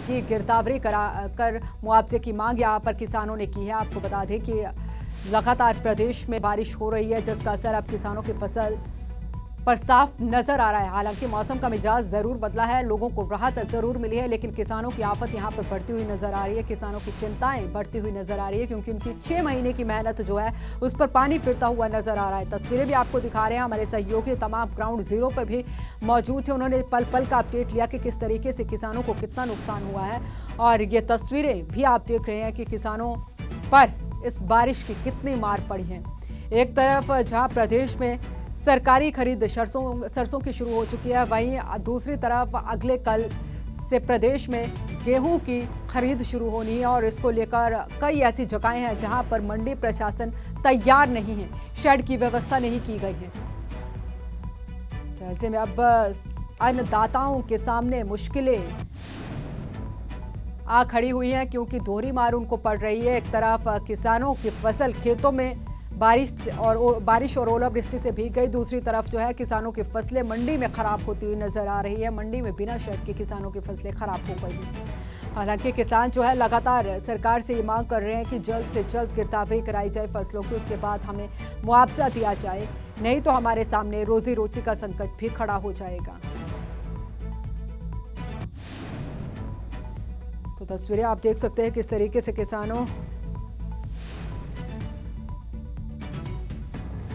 की गिरदावरी कर मुआवजे की मांग यहाँ पर किसानों ने की है। आपको बता दें कि लगातार प्रदेश में बारिश हो रही है, जिसका असर अब किसानों की फसल पर साफ नजर आ रहा है। हालांकि मौसम का मिजाज जरूर बदला है, लोगों को राहत जरूर मिली है, लेकिन किसानों की आफत यहां पर बढ़ती हुई नजर आ रही है। किसानों की चिंताएं बढ़ती हुई नजर आ रही है, क्योंकि उनकी 6 महीने की मेहनत जो है उस पर पानी फिरता हुआ नजर आ रहा है। तस्वीरें भी आपको दिखा रहे हैं, हमारे सहयोगी तमाम ग्राउंड जीरो पर भी मौजूद थे। उन्होंने पल पल का अपडेट लिया कि किस तरीके से किसानों को कितना नुकसान हुआ है, और ये तस्वीरें भी आप देख रहे हैं कि किसानों पर इस बारिश की कितनी मार पड़ी है। एक तरफ जहां प्रदेश में सरकारी खरीद सरसों की शुरू हो चुकी है, वहीं दूसरी तरफ अगले कल से प्रदेश में गेहूं की खरीद शुरू होनी है, और इसको लेकर कई ऐसी जगहें हैं जहां पर मंडी प्रशासन तैयार नहीं है, शेड की व्यवस्था नहीं की गई है। ऐसे में अब अन्नदाताओं के सामने मुश्किलें आ खड़ी हुई हैं, क्योंकि दोहरी मार उनको पड़ रही है। एक तरफ किसानों की फसल खेतों में बारिश और ओलावृष्टि से भीग गई, दूसरी तरफ जो है किसानों की फसलें मंडी में खराब होती हुई नजर आ रही है। मंडी में बिना शेड के किसानों की फसलें खराब हो गई। हालांकि किसान जो है लगातार सरकार से ये मांग कर रहे हैं कि जल्द से जल्द गिरदावरी कराई जाए फसलों की, उसके बाद हमें मुआवजा दिया जाए, नहीं तो हमारे सामने रोजी रोटी का संकट भी खड़ा हो जाएगा। तो तस्वीरें आप देख सकते हैं किस तरीके से किसानों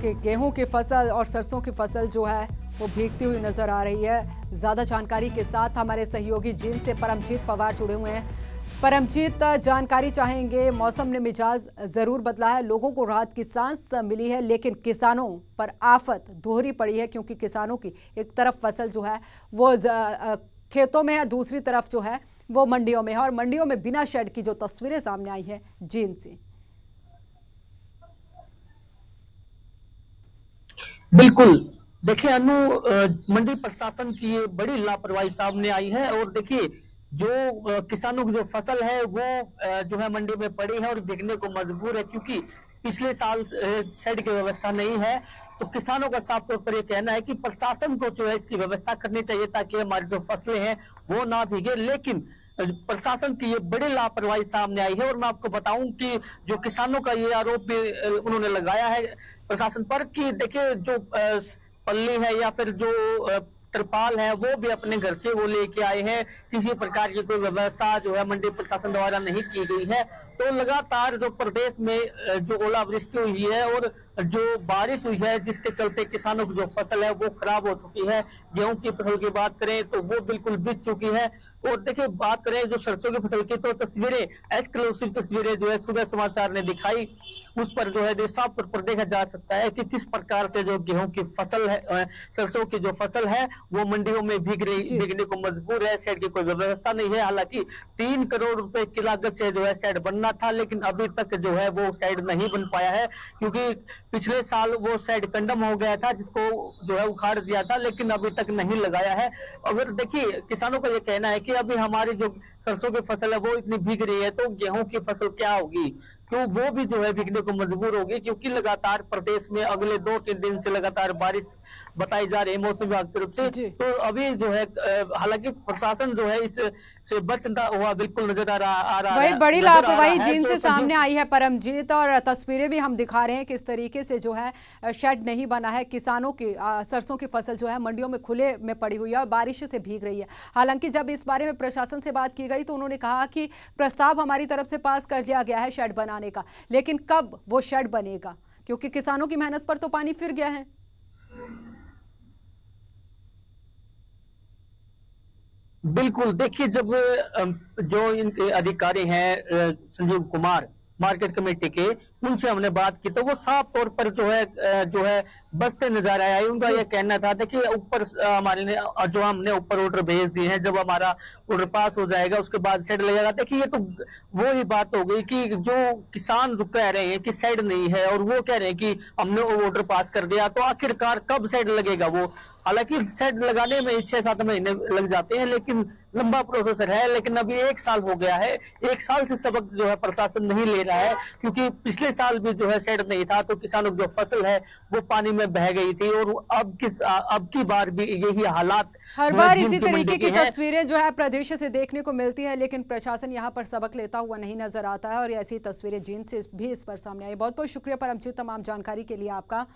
के गेहूं की फसल और सरसों की फसल जो है वो भीगती हुई नजर आ रही है। ज्यादा जानकारी के साथ हमारे सहयोगी जींद से परमजीत पवार जुड़े हुए हैं। परमजीत, जानकारी चाहेंगे। मौसम ने मिजाज जरूर बदला है, लोगों को राहत की सांस मिली है, लेकिन किसानों पर आफत दोहरी पड़ी है, क्योंकि किसानों की एक तरफ फसल जो है वो खेतों में है, दूसरी तरफ जो है वो मंडियों में है, और मंडियों में बिना शेड की जो तस्वीरें सामने आई है जींद से। बिल्कुल, देखिए अनु, मंडी प्रशासन की ये बड़ी लापरवाही सामने आई है। और देखिए जो किसानों की जो फसल है वो जो है मंडी में पड़ी है और बिकने को मजबूर है, क्योंकि पिछले साल शेड की व्यवस्था नहीं है। तो किसानों का साफ तौर पर यह कहना है कि प्रशासन को जो है इसकी व्यवस्था करनी चाहिए, ताकि हमारी जो फसलें हैं वो ना भीगे। लेकिन प्रशासन की ये बड़ी लापरवाही सामने आई है। और मैं आपको बताऊं कि जो किसानों का ये आरोप भी उन्होंने लगाया है प्रशासन पर, कि देखिए जो पल्ली है या फिर जो त्रिपाल है वो भी अपने घर से वो लेके आए हैं, किसी प्रकार की कोई व्यवस्था जो है मंडी प्रशासन द्वारा नहीं की गई है। तो लगातार जो प्रदेश में जो ओलावृष्टि हुई है और जो बारिश हुई है, जिसके चलते किसानों की जो फसल है वो खराब हो चुकी है। गेहूं की फसल की बात करें तो वो बिल्कुल बिक चुकी है। और देखिए बात करें जो सरसों की फसल की, तो तस्वीरें, एक्सक्लूसिव तस्वीरें जो है सुबह समाचार ने दिखाई, उस पर जो है साफ तौर पर देखा जा सकता है कि किस प्रकार से जो गेहूं की फसल है, सरसों की जो फसल है वो मंडियों में भीगने को मजबूर है। शेड की कोई व्यवस्था नहीं है। हालांकि 3 करोड़ रुपए की लागत से जो है शेड बनना था, लेकिन अभी तक जो है वो शेड नहीं बन पाया है, क्योंकि पिछले साल वो शेड कंडम हो गया था, जिसको जो है उखाड़ दिया था, लेकिन अभी तक नहीं लगाया है। अगर देखिए किसानों का ये कहना है कि अभी हमारी जो सरसों की फसल है वो इतनी भीग रही है, तो गेहूं की फसल क्या होगी, क्यों वो भी जो है भीगने को मजबूर होगी, क्योंकि लगातार प्रदेश में अगले 2-3 दिन से लगातार बारिश बताई जा रही है मौसम विभाग की तरफ से। तो अभी जो है हालांकि प्रशासन जो है इस से बचता हुआ बिल्कुल नजर आ रहा वही है। बड़ी लापरवाही जींद से तो सामने आई है परमजीत, और तस्वीरें भी हम दिखा रहे हैं किस तरीके से जो है शेड नहीं बना है। किसानों की सरसों की फसल जो है मंडियों में खुले में पड़ी हुई है और बारिश से भीग रही है। हालांकि जब इस बारे में प्रशासन से बात की गई तो उन्होंने कहा कि प्रस्ताव हमारी तरफ से पास कर दिया गया है शेड बनाने का, लेकिन कब वो शेड बनेगा, क्योंकि किसानों की मेहनत पर तो पानी फिर गया है। बिल्कुल, देखिए जब जो इनके अधिकारी हैं संजीव कुमार मार्केट कमेटी के, उनसे हमने बात की तो वो साफ तौर पर जो है बसते नजर आए। उनका यह कहना था, देखिए ऊपर हमारे ने जो हमने ऊपर ऑर्डर भेज दिए हैं, जब हमारा ऑर्डर पास हो जाएगा उसके बाद शेड लगेगा। देखिए ये तो वो ही बात हो गई कि जो किसान जो कह रहे हैं कि शेड नहीं है और वो कह रहे हैं कि हमने ऑर्डर पास कर दिया, तो आखिरकार कब शेड लगेगा वो। हालांकि शेड लगाने में 6-7 महीने लग जाते हैं, लेकिन लंबा प्रोसेसर है। लेकिन अभी 1 साल हो गया है, 1 साल से सबक जो है प्रशासन नहीं ले रहा है, क्योंकि पिछले साल भी जो है शेड नहीं था, तो किसानों की जो फसल है वो पानी में में बह गई थी, और अब की बार भी यही हालात हर जो है बार जींद इसी की मंडी तरीके की के हैं। तस्वीरें जो है प्रदेश से देखने को मिलती है, लेकिन प्रशासन यहाँ पर सबक लेता हुआ नहीं नजर आता है और ऐसी तस्वीरें जींद से भी इस पर सामने आई। बहुत बहुत शुक्रिया परमजीत, तमाम जानकारी के लिए आपका।